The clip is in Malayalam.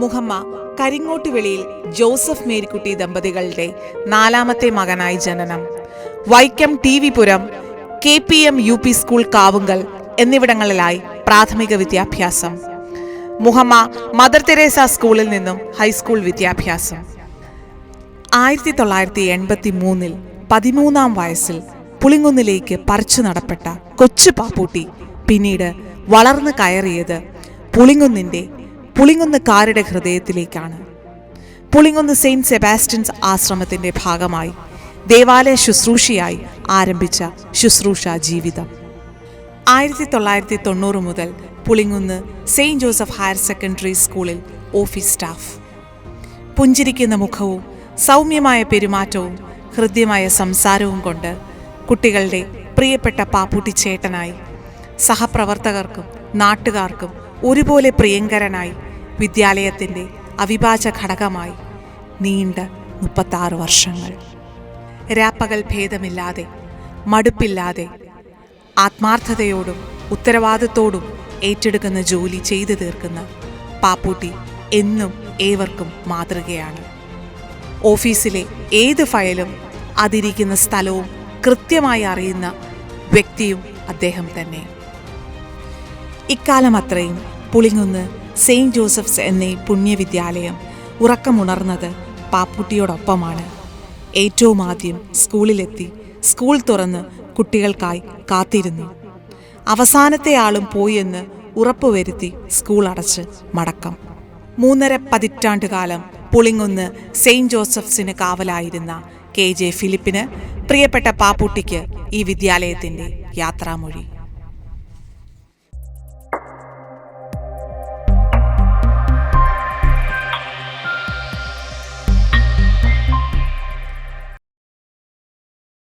മുഹമ്മ കരിങ്ങോട്ടുവെളിയിൽ ജോസഫ് മേരിക്കുട്ടി ദമ്പതികളുടെ 4ാമത്തെ മകനായി ജനനം. വൈക്കം TV പുരം, KPM UP സ്കൂൾ കാവുങ്കൽ എന്നിവിടങ്ങളിലായി പ്രാഥമിക വിദ്യാഭ്യാസം. മുഹമ്മ മദർ തെരേസ സ്കൂളിൽ നിന്നും ഹൈസ്കൂൾ വിദ്യാഭ്യാസം. 1983 13ാം വയസ്സിൽ പുളിങ്കുന്നിലേക്ക് പറിച്ചു നടപ്പെട്ട കൊച്ചു പാപ്പൂട്ടി പിന്നീട് വളർന്നു കയറിയത് പുളിങ്കുന്നുകാരുടെ ഹൃദയത്തിലേക്കാണ്. പുളിങ്കുന്ന് സെയിന്റ് സെബാസ്റ്റ്യൻസ് ആശ്രമത്തിന്റെ ഭാഗമായി ദേവാലയ ശുശ്രൂഷയായി ആരംഭിച്ച ശുശ്രൂഷ ജീവിതം. 1990 മുതൽ Pulinkunnu Saint Joseph higher secondary സ്കൂളിൽ ഓഫീസ് സ്റ്റാഫ്. പുഞ്ചിരിക്കുന്ന മുഖവും സൗമ്യമായ പെരുമാറ്റവും ഹൃദ്യമായ സംസാരവും കൊണ്ട് കുട്ടികളുടെ പ്രിയപ്പെട്ട പാപ്പൂട്ടി ചേട്ടനായി, സഹപ്രവർത്തകർക്കും നാട്ടുകാർക്കും ഒരുപോലെ പ്രിയങ്കരനായി, വിദ്യാലയത്തിൻ്റെ അവിഭാജ്യ ഘടകമായി നീണ്ട 36 വർഷങ്ങൾ. രാപ്പകൽ ഭേദമില്ലാതെ, മടുപ്പില്ലാതെ, ആത്മാർത്ഥതയോടും ഉത്തരവാദിത്തോടും ഏറ്റെടുക്കുന്ന ജോലി ചെയ്തു തീർക്കുന്ന പാപ്പൂട്ടി എന്നും ഏവർക്കും മാതൃകയാണ്. ഓഫീസിലെ ഏത് ഫയലും അതിരിക്കുന്ന സ്ഥലവും കൃത്യമായി അറിയുന്ന വ്യക്തിയും അദ്ദേഹം തന്നെ. ഇക്കാലം അത്രയും പുളിങ്കുന്ന് സെയിന്റ് ജോസഫ്സ് എന്ന പുണ്യവിദ്യാലയം ഉറക്കമുണർന്നത് പാപ്പൂട്ടിയോടൊപ്പമാണ്. ഏറ്റവും ആദ്യം സ്കൂളിലെത്തി സ്കൂൾ തുറന്ന് കുട്ടികൾക്കായി കാത്തിരുന്നു. അവസാനത്തെ ആളും പോയെന്ന് ഉറപ്പുവരുത്തി സ്കൂൾ അടച്ച് മടക്കം. 3.5 പതിറ്റാണ്ടുകാലം പുളിങ്കുന്ന് സെയിന്റ് ജോസഫ്സിന് കാവലായിരുന്ന KJ ഫിലിപ്പിന് പ്രിയപ്പെട്ട പാപ്പൂട്ടിക്ക് ഈ വിദ്യാലയത്തിൻ്റെ യാത്രാമൊഴി.